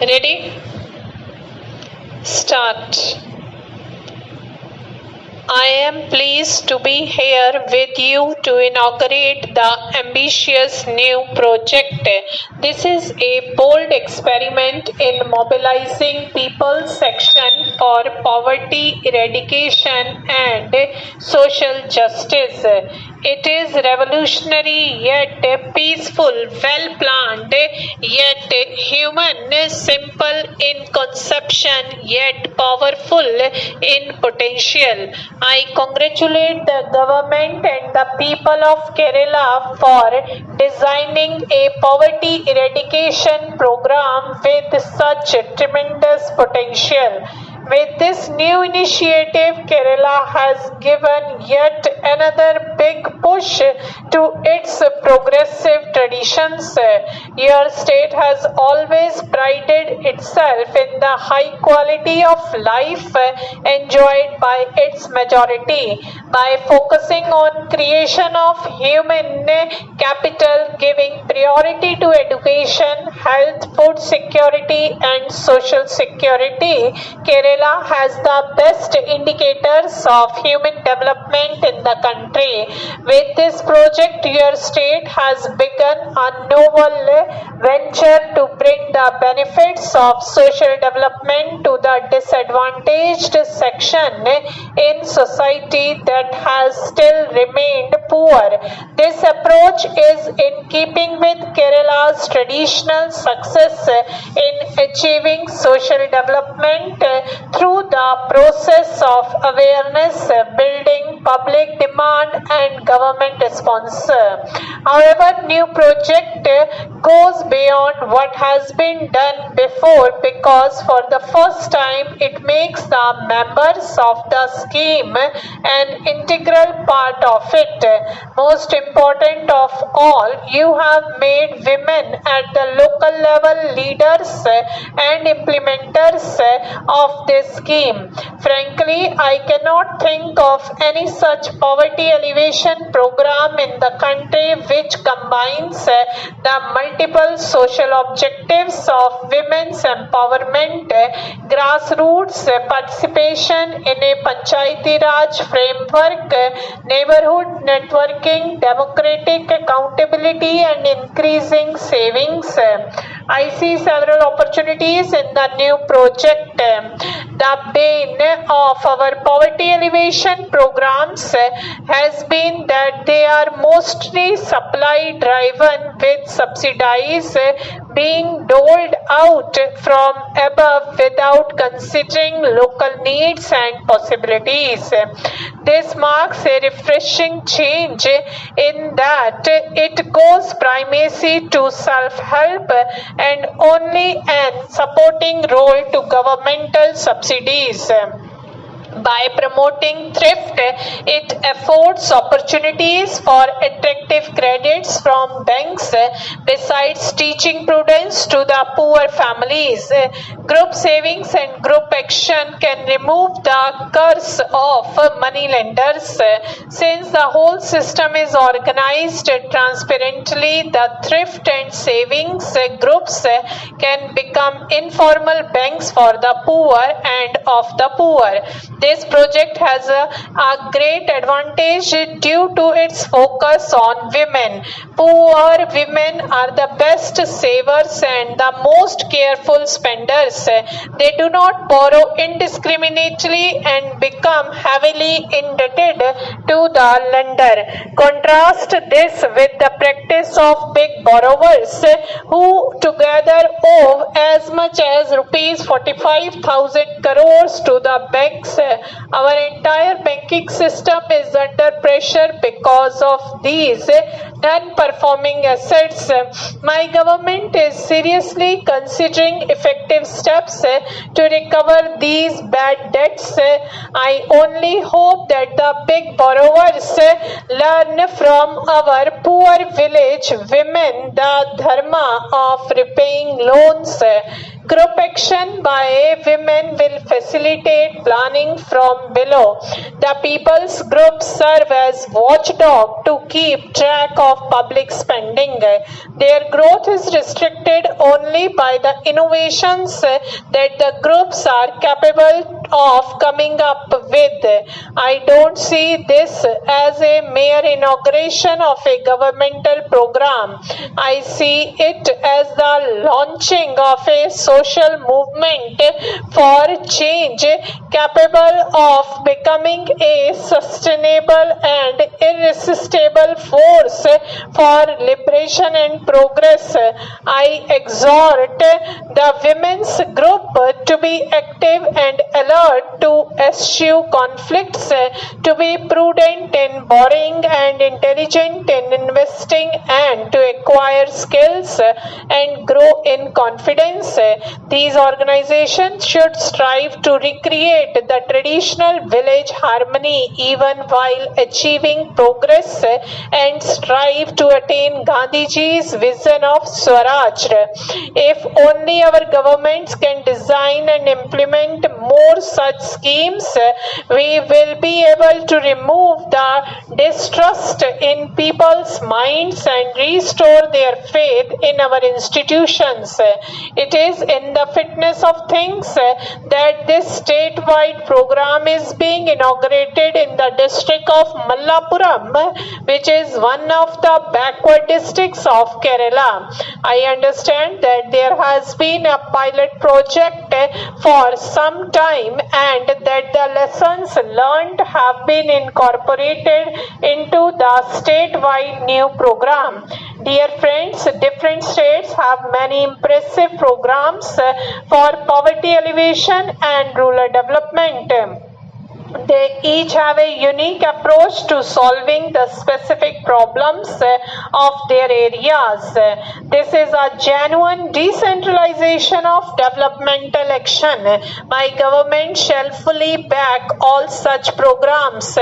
Ready? Start. I am pleased to be here with you to inaugurate the ambitious new project. This is a bold experiment in mobilizing people's action for poverty eradication and social justice. It is revolutionary yet peaceful, well planned yet human, simple in conception yet powerful in potential. I congratulate the government and the people of Kerala for designing a poverty eradication program with such tremendous potential. With this new initiative, Kerala has given yet another big push to its progressive traditions. Your state has always prided itself in the high quality of life enjoyed by its majority. By focusing on creation of human capital, giving priority to education, health, food security and social security, Kerala has the best indicators of human development in the country. With this project, your state has begun a novel venture to bring the benefits of social development to the disadvantaged section in society that has still remained poor. This approach is in keeping with Kerala's traditional success in achieving social development through the process of awareness building, public demand and government response. However, new project goes beyond what has been done before because for the first time it makes the members of the scheme an integral part of it. Most important of all, you have made women at the local level leaders and implementers of this scheme. Frankly, I cannot think of any such poverty alleviation program in the country which combines the multiple social objectives of women's empowerment, grassroots participation in a Panchayati Raj framework, neighborhood networking, democratic accountability and increasing savings. I see several opportunities in the new project. The bane of our poverty alleviation programs has been that they are mostly supply driven with subsidies being doled out from above without considering local needs and possibilities. This marks a refreshing change in that it goes primacy to self-help and only an supporting role to governmental subsidies. By promoting thrift, it affords opportunities for attractive credits from banks besides teaching prudence to the poor families. Group savings and group action can remove the curse of money lenders. Since the whole system is organized transparently, the thrift and savings groups can become informal banks for the poor and of the poor. This project has a great advantage due to its focus on women. Poor women are the best savers and the most careful spenders. They do not borrow indiscriminately and become heavily indebted to the lender. Contrast this with the practice of big borrowers who together owe as much as rupees 45,000 crores to the banks. Our entire banking system is under pressure because of these non-performing assets. My government is seriously considering effective steps to recover these bad debts. I only hope that the big borrowers learn from our poor village women the dharma of repaying loans. Group action by women will facilitate planning from below. The people's groups serve as watchdog to keep track of public spending. Their growth is restricted only by the innovations that the groups are capable of coming up with. I don't see this as a mere inauguration of a governmental program. I see it as the launching of a social movement for change capable of becoming a sustainable and irresistible force for liberation and progress. I exhort the women's group to be active and alert to eschew conflicts, to be prudent in borrowing and intelligent in investing, and to acquire skills and grow in confidence. These organizations should strive to recreate the traditional village harmony even while achieving progress and strive to attain Gandhiji's vision of Swaraj. If only our governments can design and implement more such schemes, we will be able to remove the distrust in people's minds and restore their faith in our institutions. It is in the fitness of things that this statewide program is being inaugurated in the district of Mallapuram, which is one of the backward districts of Kerala. I understand that there has been a pilot project for some time and that the lessons learned have been incorporated into the statewide new program. Dear friends, different states have many impressive programs for poverty alleviation and rural development. They each have a unique approach to solving the specific problems of their areas. This is a genuine decentralization of developmental action. My government shall fully back all such programs.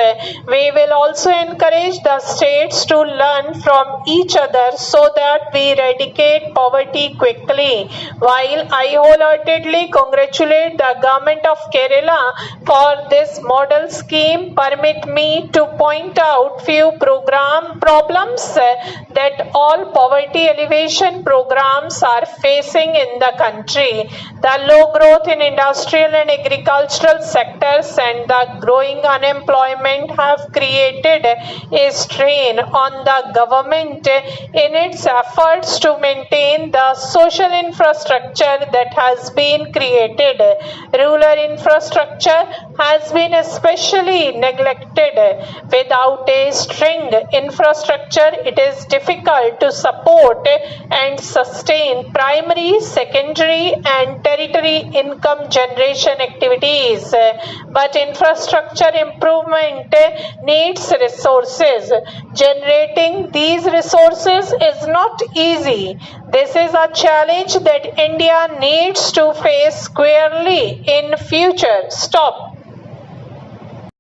We will also encourage the states to learn from each other so that we eradicate poverty quickly. While I wholeheartedly congratulate the government of Kerala for this model scheme, permit me to point out few problems that all poverty alleviation programs are facing in the country. The low growth in industrial and agricultural sectors and the growing unemployment have created a strain on the government in its efforts to maintain the social infrastructure that has been created. Rural infrastructure has been especially neglected. Without a stringed infrastructure, it is difficult to support and sustain primary, secondary, and tertiary income generation activities. But infrastructure improvement needs resources. Generating these resources is not easy. This is a challenge that India needs to face squarely in future. Stop.